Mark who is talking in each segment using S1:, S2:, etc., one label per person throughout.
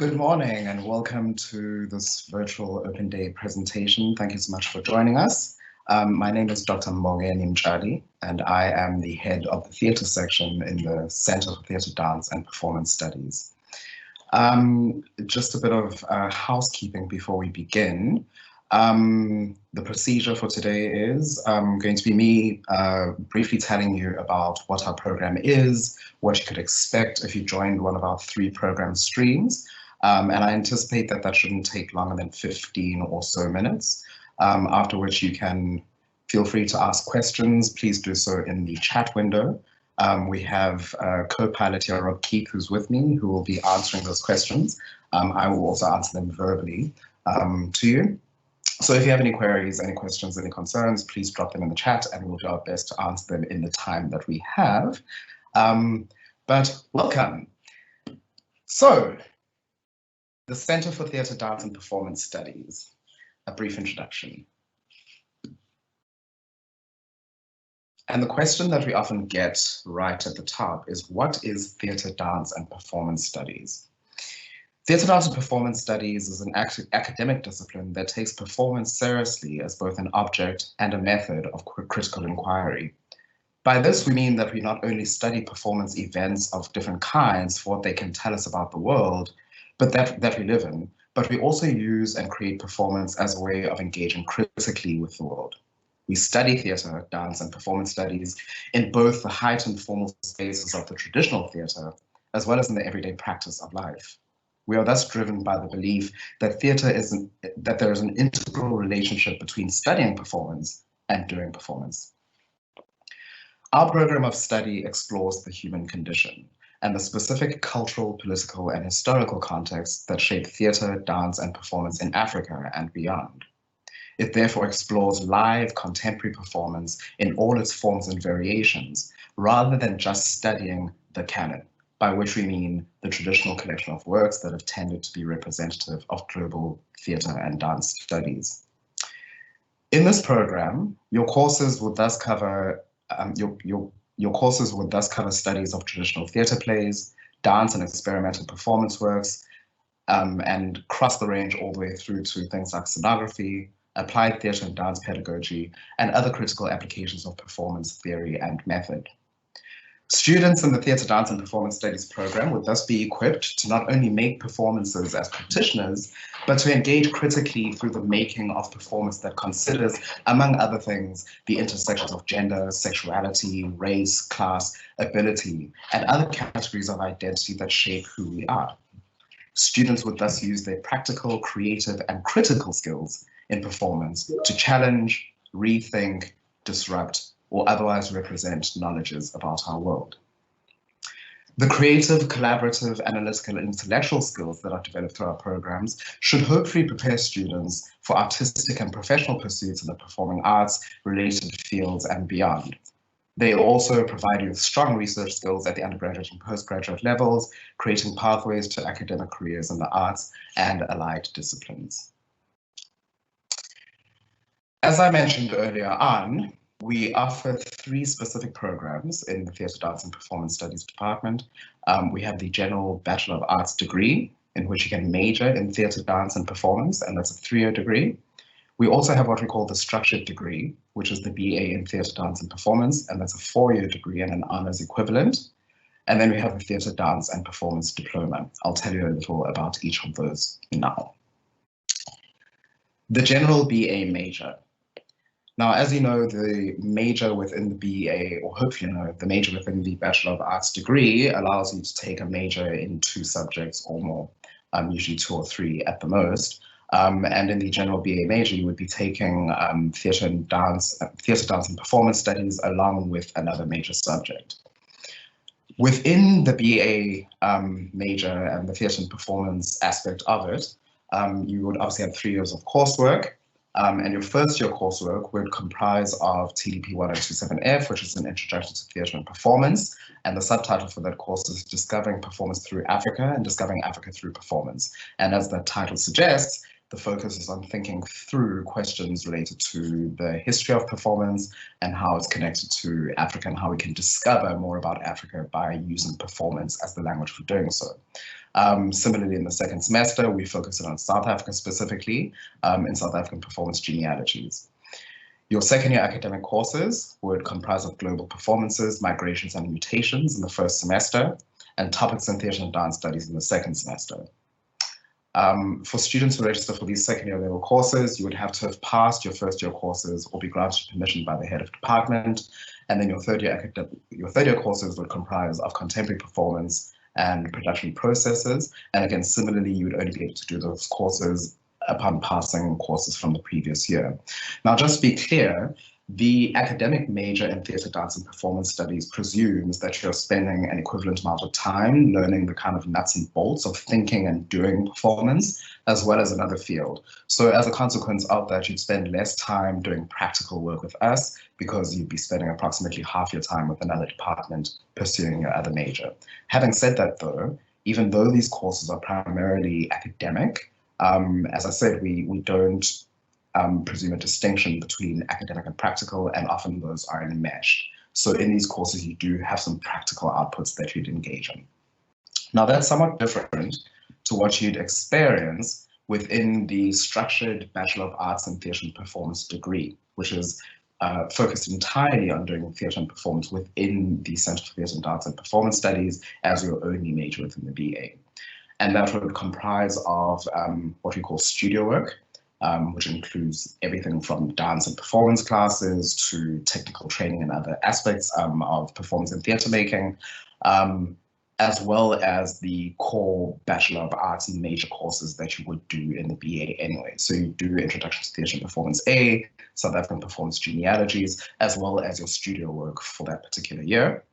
S1: Good morning and welcome to this virtual open day presentation. Thank you so much for joining us. My name is Dr. Mbongeni Mtshali and I am the head of the theatre section in the Center for Theatre, Dance and Performance Studies. Just a bit of housekeeping before we begin. The procedure for today is going to be me briefly telling you about what our program is, what you could expect if you joined one of our 3 program streams. And I anticipate that that shouldn't take longer than 15 or so minutes, after which you can feel free to ask questions. Please do so in the chat window. We have co-pilot here, Rob Keith, who's with me, who will be answering those questions. I will also answer them verbally to you. So if you have any queries, any questions, any concerns, please drop them in the chat and we'll do our best to answer them in the time that we have. But welcome. So, the Center for Theatre, Dance and Performance Studies, a brief introduction. And the question that we often get right at the top is, what is theatre, dance and performance studies? Theatre, dance and performance studies is an academic discipline that takes performance seriously as both an object and a method of critical inquiry. By this, we mean that we not only study performance events of different kinds for what they can tell us about the world, but that we live in, but we also use and create performance as a way of engaging critically with the world. We study theatre, dance, and performance studies in both the heightened formal spaces of the traditional theatre, as well as in the everyday practice of life. We are thus driven by the belief that that there is an integral relationship between studying performance and doing performance. Our program of study explores the human condition and the specific cultural, political, and historical contexts that shape theatre, dance, and performance in Africa and beyond. It therefore explores live contemporary performance in all its forms and variations, rather than just studying the canon, by which we mean the traditional collection of works that have tended to be representative of global theatre and dance studies. In this program, your courses would thus cover studies of traditional theatre plays, dance and experimental performance works, and cross the range all the way through to things like scenography, applied theatre and dance pedagogy, and other critical applications of performance theory and method. Students in the Theatre, Dance and Performance Studies program would thus be equipped to not only make performances as practitioners, but to engage critically through the making of performance that considers, among other things, the intersections of gender, sexuality, race, class, ability, and other categories of identity that shape who we are. Students would thus use their practical, creative, and critical skills in performance to challenge, rethink, disrupt, or otherwise represent knowledges about our world. The creative, collaborative, analytical, and intellectual skills that are developed through our programs should hopefully prepare students for artistic and professional pursuits in the performing arts, related fields, and beyond. They also provide you with strong research skills at the undergraduate and postgraduate levels, creating pathways to academic careers in the arts and allied disciplines. As I mentioned earlier on, we offer 3 specific programs in the Theatre, Dance and Performance Studies department. We have the General Bachelor of Arts degree, in which you can major in theatre, dance and performance, and that's a 3-year degree. We also have what we call the structured degree, which is the BA in theatre, dance and performance, and that's a 4-year degree and an honors equivalent. And then we have the Theatre, Dance and Performance Diploma. I'll tell you a little about each of those now. The General BA major. Now, as you know, the major within the BA, or hopefully you know, the major within the Bachelor of Arts degree allows you to take a major in 2 subjects or more, usually 2 or 3 at the most. And in the General BA major, you would be taking theatre, dance and performance studies along with another major subject. Within the BA major and the theatre and performance aspect of it, you would obviously have 3 years of coursework. And your first-year coursework would comprise of TDP 1027F, which is an Introduction to Theatre and Performance, and the subtitle for that course is Discovering Performance Through Africa and Discovering Africa Through Performance. And as the title suggests, the focus is on thinking through questions related to the history of performance and how it's connected to Africa and how we can discover more about Africa by using performance as the language for doing so. Similarly, in the second semester, we focus on South Africa specifically in South African performance genealogies. Your second year academic courses would comprise of global performances, migrations, and mutations in the first semester, and topics in theatre and dance studies in the second semester. For students who register for these second year level courses, you would have to have passed your first year courses or be granted permission by the head of department. And then your third year courses would comprise of contemporary performance and production processes. And again, similarly, you would only be able to do those courses upon passing courses from the previous year. Now, just to be clear, the academic major in theatre, dance, and performance studies presumes that you're spending an equivalent amount of time learning the kind of nuts and bolts of thinking and doing performance, as well as another field. So as a consequence of that, you'd spend less time doing practical work with us because you'd be spending approximately half your time with another department pursuing your other major. Having said that, though, even though these courses are primarily academic, as I said, we don't presume a distinction between academic and practical, and often those are enmeshed. So in these courses, you do have some practical outputs that you'd engage in. Now, that's somewhat different to what you'd experience within the structured Bachelor of Arts in Theatre and Performance degree, which is focused entirely on doing theatre and performance within the Centre for Theatre and Dance and Performance Studies as your only major within the BA. And that would comprise of what we call studio work, which includes everything from dance and performance classes to technical training and other aspects of performance and theatre making, as well as the core Bachelor of Arts and major courses that you would do in the BA anyway. So you do Introduction to Theatre and Performance A, South African Performance Genealogies, as well as your studio work for that particular year.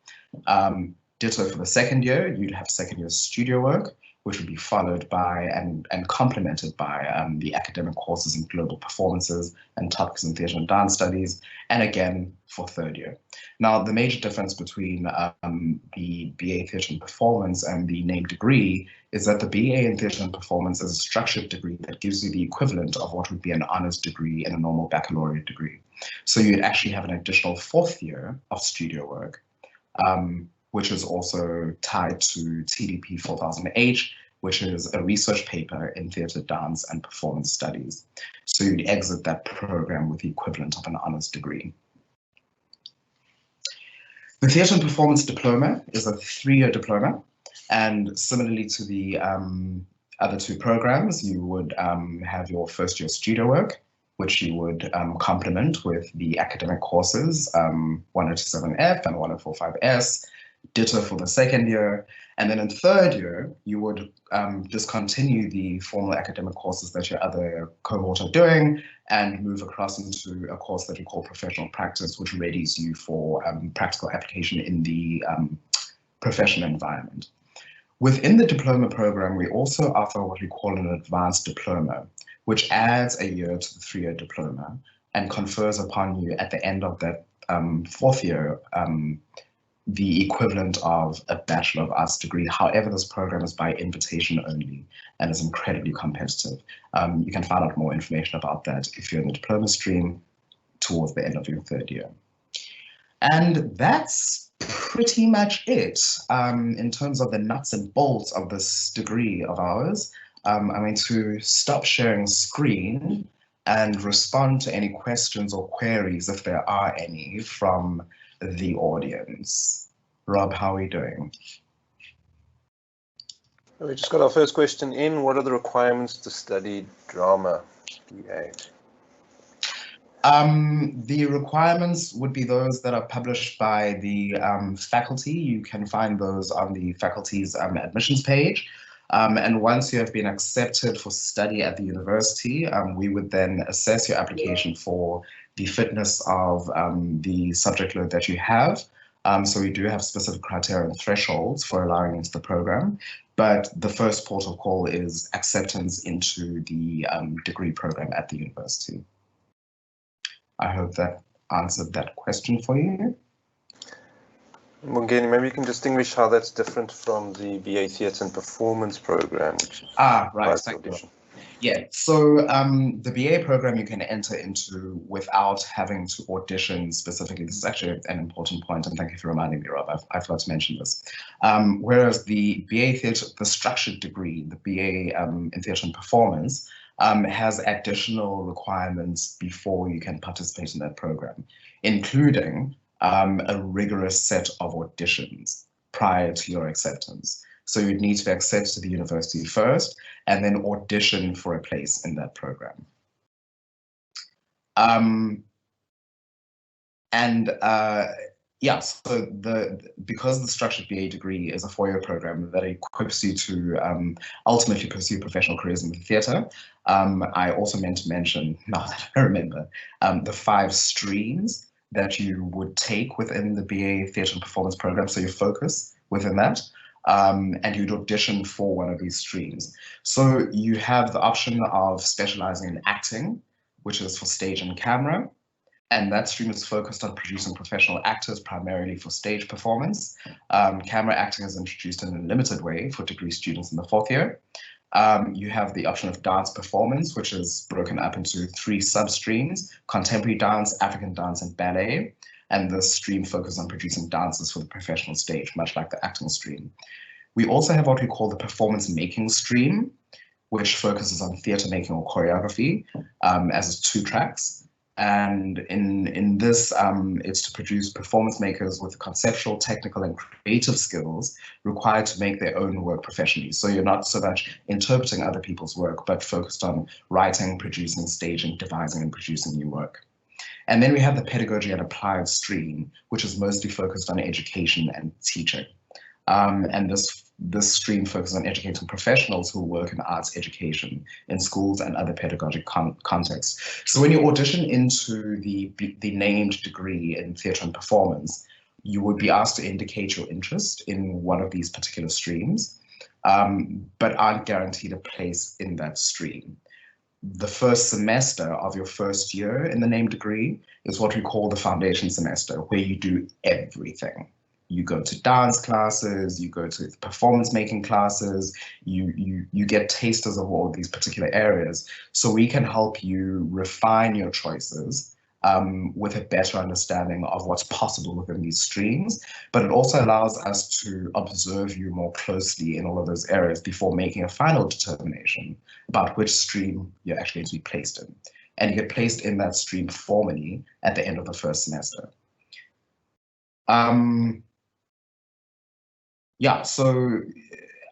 S1: Ditto for the second year, you'd have second year studio work, which would be followed by and complemented by the academic courses in global performances and topics in theatre and dance studies, and again for third year. Now, the major difference between the BA Theatre and Performance and the named degree is that the BA in Theatre and Performance is a structured degree that gives you the equivalent of what would be an honours degree in a normal baccalaureate degree. So you'd actually have an additional fourth year of studio work, which is also tied to TDP 4000H, which is a research paper in theatre, dance, and performance studies. So you'd exit that program with the equivalent of an honours degree. The Theatre and Performance Diploma is a 3-year diploma, and similarly to the other two programs, you would have your first year studio work, which you would complement with the academic courses, 1027F and 1045S, ditto for the second year. And then in third year, you would discontinue the formal academic courses that your other cohort are doing and move across into a course that we call professional practice, which readies you for practical application in the professional environment. Within the diploma program, we also offer what we call an advanced diploma, which adds a year to the 3-year diploma and confers upon you at the end of that fourth year the equivalent of a Bachelor of Arts degree. However, this program is by invitation only and is incredibly competitive. You can find out more information about that if you're in the diploma stream towards the end of your third year. And that's pretty much it in terms of the nuts and bolts of this degree of ours. I'm going to stop sharing screen and respond to any questions or queries, if there are any, from the audience. Rob, how are we doing?
S2: We just got our first question in. What are the requirements to study drama BA?
S1: The requirements would be those that are published by the faculty. You can find those on the faculty's admissions page. And once you have been accepted for study at the university, we would then assess your application for the fitness of the subject load that you have. So we do have specific criteria and thresholds for allowing into the program. But the first port of call is acceptance into the degree program at the university. I hope that answered that question for you.
S2: Mbongeni, maybe you can distinguish how that's different from the BA Theatre and Performance program.
S1: Right, thank you. Yeah, so the BA program you can enter into without having to audition specifically. This is actually an important point, and thank you for reminding me, Rob. I forgot to mention this. Whereas the BA Theatre, the structured degree, the BA in Theatre and Performance, has additional requirements before you can participate in that program, including a rigorous set of auditions prior to your acceptance. So you'd need to be accepted to the university first and then audition for a place in that program. Yeah, so because the structured BA degree is a four-year program that equips you to ultimately pursue professional careers in the theatre, I also meant to mention, now that I remember, the 5 streams that you would take within the BA Theatre and Performance program, so your focus within that. And you'd audition for one of these streams. So you have the option of specializing in acting, which is for stage and camera. And that stream is focused on producing professional actors primarily for stage performance. Camera acting is introduced in a limited way for degree students in the 4th year. You have the option of dance performance, which is broken up into 3 sub-streams: contemporary dance, African dance, and ballet. And this stream focuses on producing dancers for the professional stage, much like the acting stream. We also have what we call the performance making stream, which focuses on theatre making or choreography, as 2 tracks. And in this, it's to produce performance makers with conceptual, technical, and creative skills required to make their own work professionally. So you're not so much interpreting other people's work, but focused on writing, producing, staging, devising, and producing new work. And then we have the pedagogy and applied stream, which is mostly focused on education and teaching. And this stream focuses on educating professionals who work in arts education in schools and other pedagogic contexts. So when you audition into the named degree in theatre and performance, you would be asked to indicate your interest in one of these particular streams, but aren't guaranteed a place in that stream. The first semester of your first year in the named degree is what we call the foundation semester, where you do everything. You go to dance classes, you go to performance making classes, you get tasters of all of these particular areas. So we can help you refine your choices with a better understanding of what's possible within these streams, but it also allows us to observe you more closely in all of those areas before making a final determination about which stream you're actually going to be placed in. And you get placed in that stream formally at the end of the first semester. Yeah, so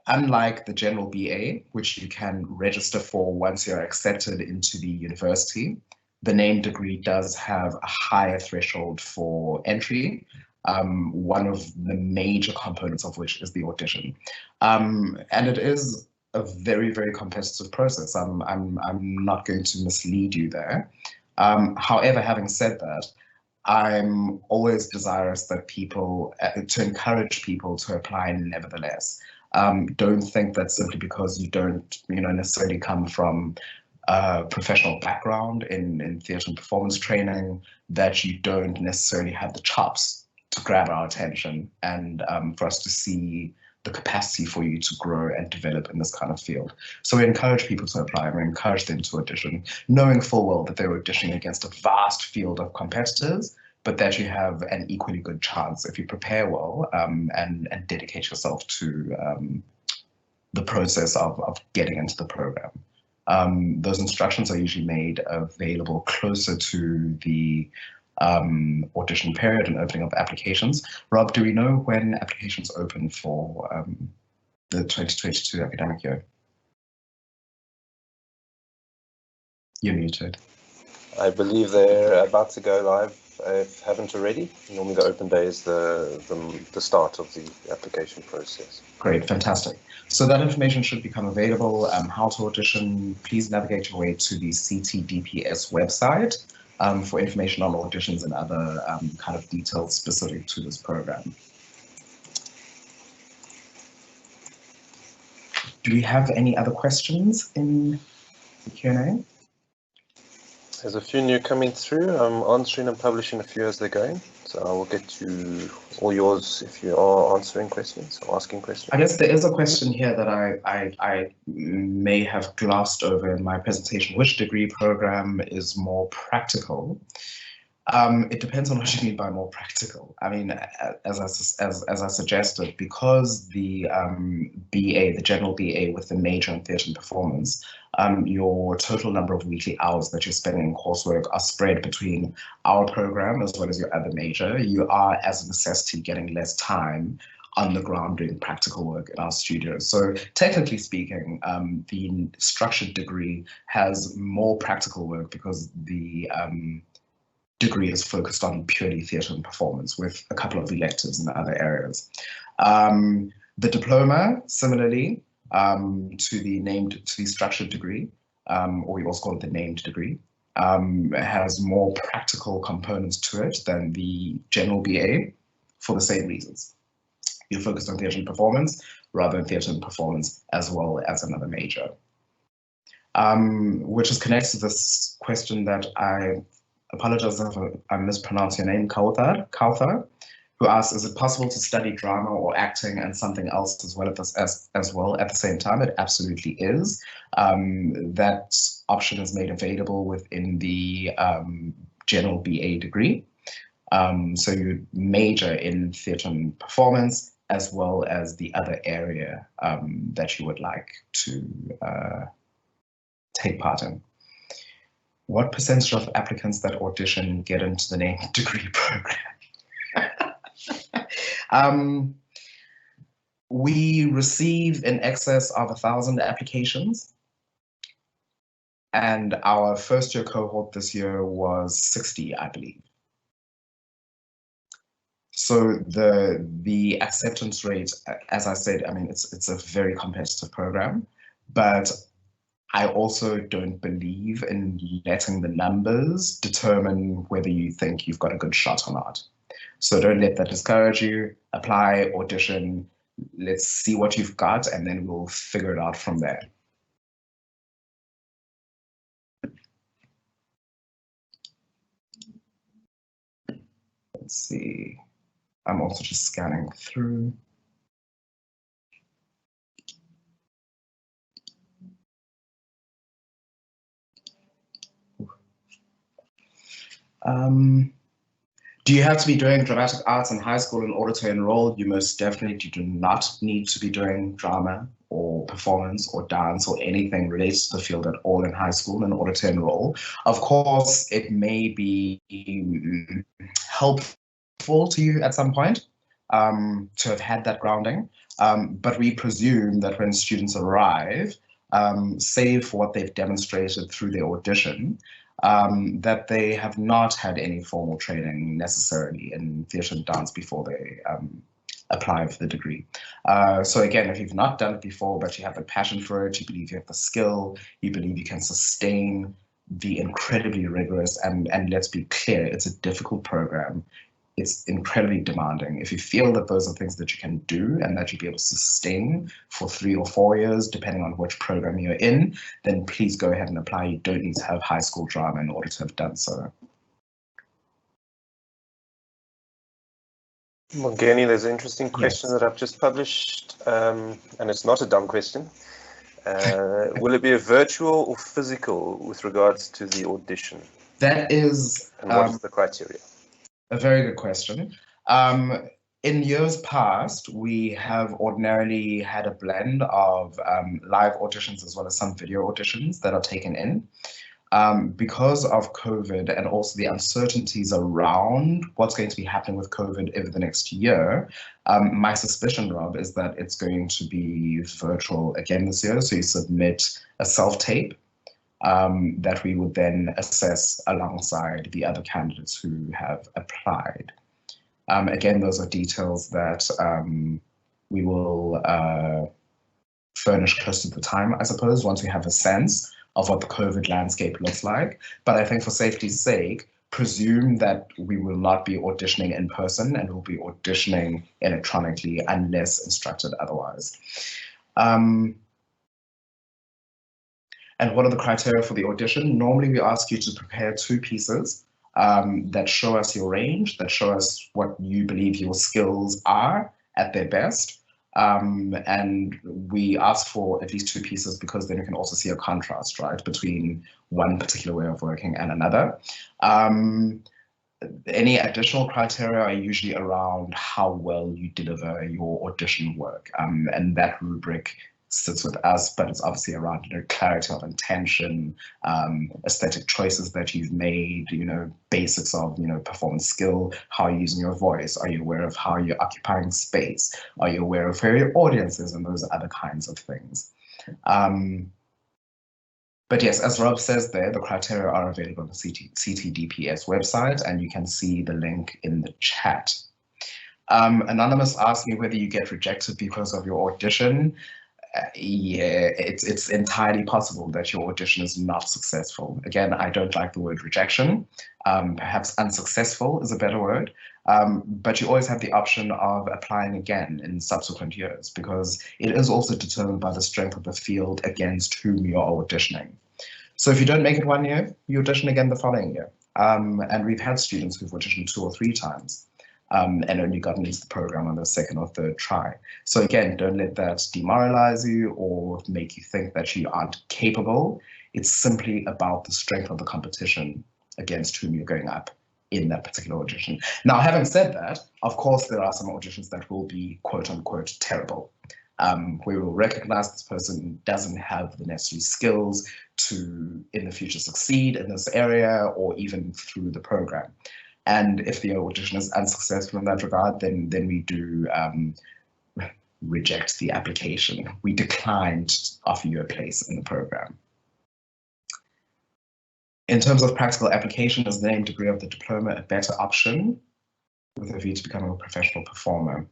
S1: unlike the general BA, which you can register for once you're accepted into the university, the named degree does have a higher threshold for entry, one of the major components of which is the audition. And it is a very, very competitive process. I'm not going to mislead you there. However, having said that, I'm always desirous that to encourage people to apply nevertheless. Don't think that simply because you don't, necessarily come from a professional background in theatre and performance training, that you don't necessarily have the chops to grab our attention and for us to see the capacity for you to grow and develop in this kind of field. So we encourage people to apply, and we encourage them to audition, knowing full well that they're auditioning against a vast field of competitors, but that you have an equally good chance if you prepare well and dedicate yourself to the process of getting into the program. Those instructions are usually made available closer to the audition period and opening of applications. Rob, do we know when applications open for the 2022 academic year? You're muted.
S2: I believe they're about to go live, if haven't already. Normally the open day is the start of the application process.
S1: Great, fantastic. So that information should become available. How to audition, please navigate your way to the CTDPS website for information on auditions and other kind of details specific to this program. Do we have any other questions in the Q&A?
S2: There's a few new coming through. I'm answering and publishing a few as they're going. So So I will get to all yours if you are answering questions or asking questions.
S1: I guess there is a question here that I may have glossed over in my presentation. Which degree program is more practical? It depends on what you mean by more practical. I mean, as I suggested, because the BA, the general BA with the major in theatre and performance, your total number of weekly hours that you're spending in coursework are spread between our program as well as your other major. You are, as a necessity, getting less time on the ground doing practical work in our studios. So technically speaking, the structured degree has more practical work because the degree is focused on purely theatre and performance with a couple of electives in other areas. The diploma, similarly, to the structured degree, or we also call it the named degree, has more practical components to it than the general BA for the same reasons. You're focused on theatre and performance rather than theatre and performance as well as another major. Which is connected to this question that I apologize if I mispronounce your name, Kauthar, who asks, is it possible to study drama or acting and something else as well at the same time? It absolutely is. That option is made available within the general BA degree. So you major in theatre and performance as well as the other area that you would like to take part in. What percentage of applicants that audition get into the named degree program? We receive in excess of 1,000 applications, and our first year cohort this year was 60, I believe. So the acceptance rate, as I said, I mean, it's a very competitive program, but I also don't believe in letting the numbers determine whether you think you've got a good shot or not. So don't let that discourage you. Apply, audition, let's see what you've got, and then we'll figure it out from there. Let's see. I'm also just scanning through. Do you have to be doing dramatic arts in high school in order to enroll? You most definitely do not need to be doing drama or performance or dance or anything related to the field at all in high school in order to enroll. Of course, it may be helpful to you at some point to have had that grounding, but we presume that when students arrive, save for what they've demonstrated through their audition, that they have not had any formal training necessarily in theatre and dance before they apply for the degree. So again, if you've not done it before, but you have a passion for it, you believe you have the skill, you believe you can sustain the incredibly rigorous, and let's be clear, it's a difficult program. It's incredibly demanding. If you feel that those are things that you can do and that you'll be able to sustain for 3 or 4 years, depending on which program you're in, then please go ahead and apply. You don't need to have high school drama in order to have done so.
S2: Mbongeni, there's an interesting question that I've just published, and it's not a dumb question. Will it be a virtual or physical with regards to the audition?
S1: That is...
S2: And what is the criteria?
S1: A very good question. In years past, we have ordinarily had a blend of live auditions as well as some video auditions that are taken in. Because of COVID and also the uncertainties around what's going to be happening with COVID over the next year, my suspicion, Rob, is that it's going to be virtual again this year. So you submit a self-tape that we would then assess alongside the other candidates who have applied. Again, those are details that we will furnish close to the time, I suppose, once we have a sense of what the COVID landscape looks like. But I think for safety's sake, presume that we will not be auditioning in person and we'll be auditioning electronically unless instructed otherwise. And what are the criteria for the audition? Normally we ask you to prepare 2 pieces. that show us your range, that show us what you believe your skills are at their best. And we ask for at least 2 pieces because then you can also see a contrast, right, between one particular way of working and another. Any additional criteria are usually around how well you deliver your audition work, and that rubric sits with us, but it's obviously around clarity of intention, aesthetic choices that you've made, basics of performance skill, how you're using your voice, are you aware of how you're occupying space, are you aware of where your audience is, and those other kinds of things. But yes, as Rob says there, the criteria are available on the CTDPS website, and you can see the link in the chat. Anonymous asked me whether you get rejected because of your audition. Yeah, it's entirely possible that your audition is not successful. Again, I don't like the word rejection. Perhaps unsuccessful is a better word. But you always have the option of applying again in subsequent years, because it is also determined by the strength of the field against whom you're auditioning. So if you don't make it one year, you audition again the following year. And we've had students who've auditioned 2 or 3 times. And only gotten into the program on the 2nd or 3rd try. So again, don't let that demoralize you or make you think that you aren't capable. It's simply about the strength of the competition against whom you're going up in that particular audition. Now, having said that, of course, there are some auditions that will be quote unquote terrible. We will recognize this person doesn't have the necessary skills to in the future succeed in this area or even through the program. And if the audition is unsuccessful in that regard, then we do reject the application. We decline to offer you a place in the program. In terms of practical application, is the named degree of the diploma a better option with a view to becoming a professional performer?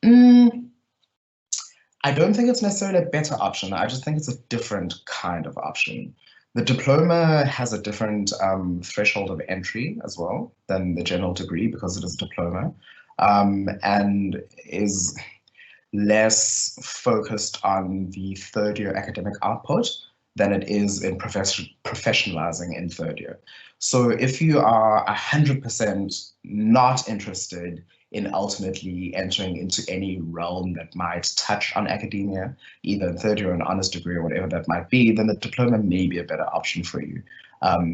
S1: I don't think it's necessarily a better option. I just think it's a different kind of option. The diploma has a different threshold of entry as well than the general degree because it is a diploma, and is less focused on the 3rd year academic output than it is in professionalizing in 3rd year. So if you are 100% not interested in ultimately entering into any realm that might touch on academia, either in 3rd year or an honors degree or whatever that might be, then the diploma may be a better option for you,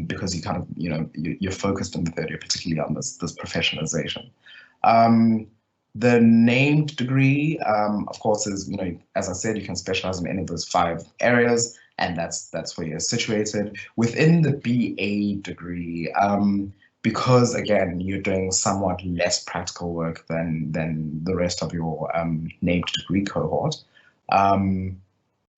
S1: because you kind of, you're focused in the 3rd year, particularly on this professionalization. The named degree, of course, is, as I said, you can specialize in any of those 5 areas, and that's where you're situated. Within the BA degree, because again, you're doing somewhat less practical work than the rest of your named degree cohort,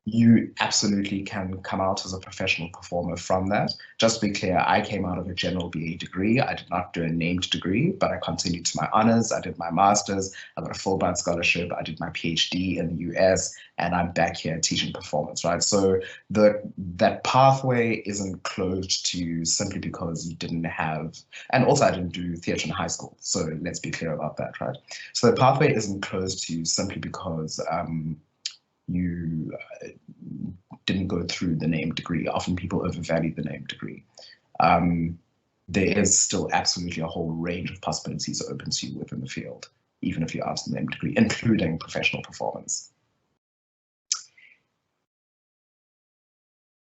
S1: you absolutely can come out as a professional performer from that. Just to be clear, I came out of a general BA degree. I did not do a named degree, but I continued to my honors. I did my master's. I got a Fulbright scholarship. I did my PhD in the US, and I'm back here teaching performance, right? So that pathway isn't closed to you simply because you didn't have, and also I didn't do theatre in high school. So let's be clear about that, right? So the pathway isn't closed to you simply because you didn't go through the named degree. Often people overvalue the named degree. There is still absolutely a whole range of possibilities open to you within the field, even if you aren't the named degree, including professional performance.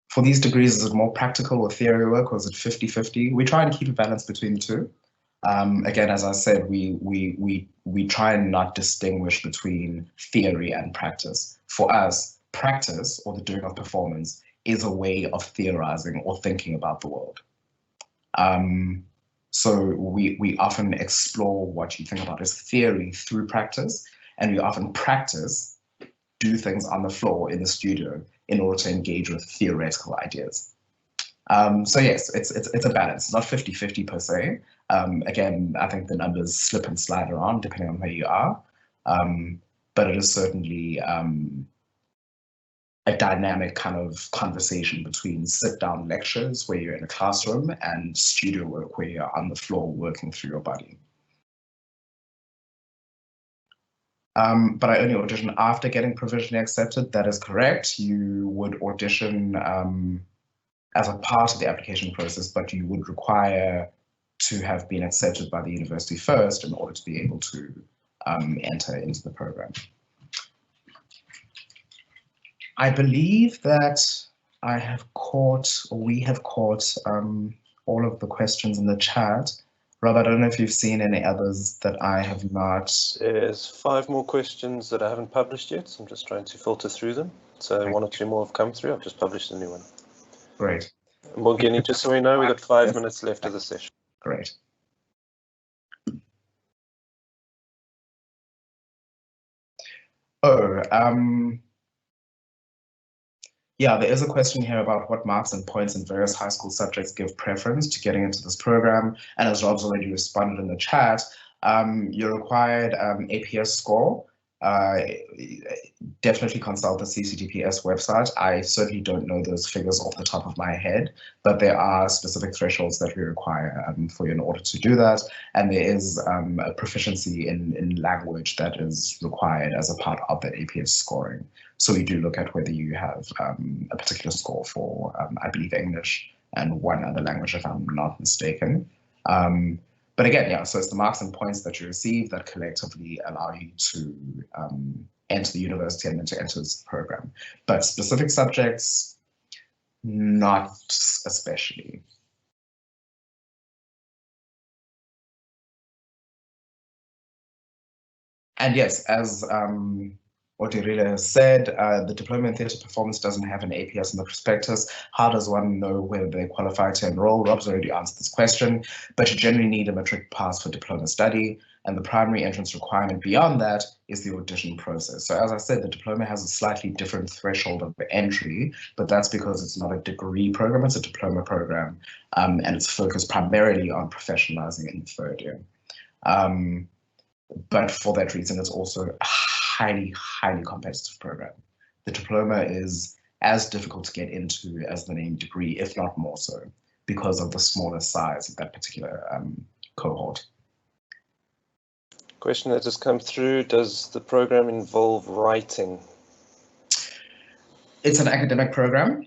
S1: For these degrees, is it more practical or theory work, or is it 50-50? We try and keep a balance between the two. Again, as I said, we try and not distinguish between theory and practice. For us, practice, or the doing of performance, is a way of theorizing or thinking about the world. So we often explore what you think about as theory through practice, and we often practice, do things on the floor in the studio in order to engage with theoretical ideas. So yes, it's a balance, not 50-50 per se. Again, I think the numbers slip and slide around depending on where you are, but it is certainly a dynamic kind of conversation between sit-down lectures where you're in a classroom and studio work where you're on the floor working through your body. But I only audition after getting provisionally accepted. That is correct. You would audition as a part of the application process, but you would require to have been accepted by the university first in order to be able to enter into the program. I believe that I have caught, or we have caught, all of the questions in the chat. Rob, I don't know if you've seen any others that I have not.
S2: There's 5 more questions that I haven't published yet, so I'm just trying to filter through them. So 1 or 2 more have come through. I've just published a new one.
S1: Great.
S2: Mbongeni, just so we know, we've got 5 minutes left of the session.
S1: Great. Oh, yeah, there is a question here about what marks and points in various high school subjects give preference to getting into this program. And as Rob's already responded in the chat, your required APS score, definitely consult the CCDPS website. I certainly don't know those figures off the top of my head, but there are specific thresholds that we require for you in order to do that. And there is a proficiency in language that is required as a part of that APS scoring. So we do look at whether you have a particular score for, I believe, English and one other language, if I'm not mistaken. But again, yeah, so it's the marks and points that you receive that collectively allow you to enter the university and then to enter this program. But specific subjects, not especially. And yes, as Odirila has said, the Diploma in Theatre Performance doesn't have an APS in the prospectus. How does one know whether they qualify to enroll? Rob's already answered this question, but you generally need a matric pass for diploma study, and the primary entrance requirement beyond that is the audition process. So as I said, the diploma has a slightly different threshold of entry, but that's because it's not a degree program, it's a diploma program, and it's focused primarily on professionalizing in the 3rd year. But for that reason, it's also a highly, highly competitive program. The diploma is as difficult to get into as the name degree, if not more so, because of the smaller size of that particular cohort.
S2: Question that has come through, does the program involve writing?
S1: It's an academic program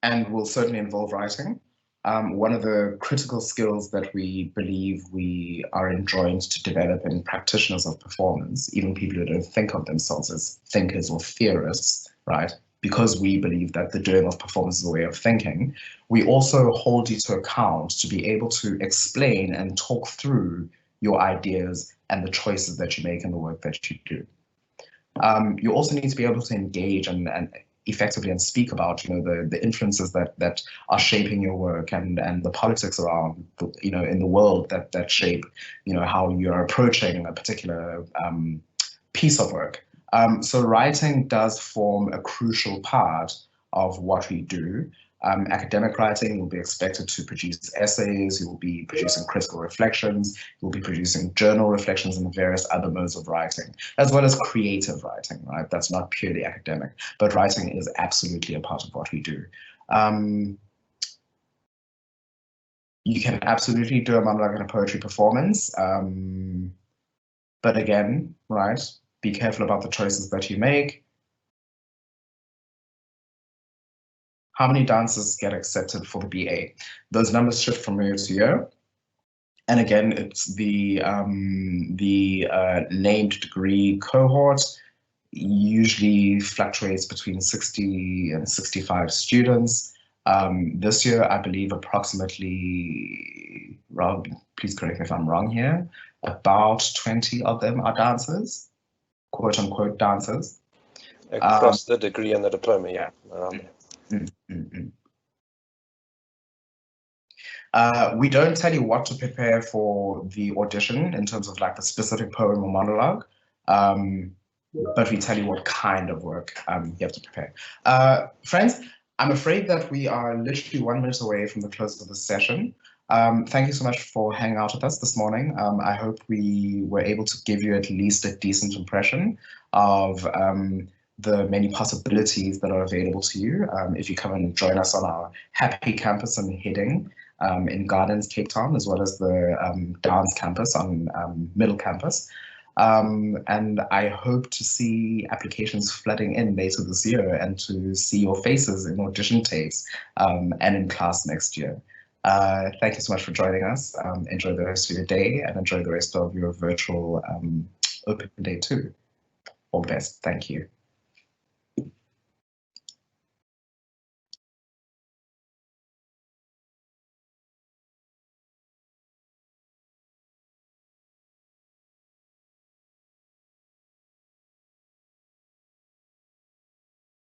S1: and will certainly involve writing. One of the critical skills that we believe we are enjoined to develop in practitioners of performance, even people who don't think of themselves as thinkers or theorists, right? Because we believe that the doing of performance is a way of thinking, we also hold you to account to be able to explain and talk through your ideas and the choices that you make in the work that you do. You also need to be able to engage and effectively and speak about, the influences that are shaping your work and the politics around, in the world that shape, how you're approaching a particular piece of work. So writing does form a crucial part of what we do. Academic writing will be expected to produce essays, you will be producing critical reflections, you will be producing journal reflections and various other modes of writing, as well as creative writing, right? That's not purely academic, but writing is absolutely a part of what we do. You can absolutely do a monologue and a poetry performance, but again, right, be careful about the choices that you make. How many dancers get accepted for the BA? Those numbers shift from year to year. And again, it's the named degree cohort usually fluctuates between 60 and 65 students. This year, I believe approximately, Rob, please correct me if I'm wrong here, about 20 of them are dancers, quote unquote dancers.
S2: Across the degree and the diploma, yeah.
S1: We don't tell you what to prepare for the audition in terms of like the specific poem or monologue, but we tell you what kind of work you have to prepare. Friends, I'm afraid that we are literally 1 minute away from the close of the session. Thank you so much for hanging out with us this morning. I hope we were able to give you at least a decent impression of the many possibilities that are available to you if you come and join us on our Happy Campus in Heading in Gardens, Cape Town, as well as the Downs campus on Middle Campus. And I hope to see applications flooding in later this year and to see your faces in audition tapes and in class next year. Thank you so much for joining us. Enjoy the rest of your day and enjoy the rest of your virtual open day too. All the best. Thank you.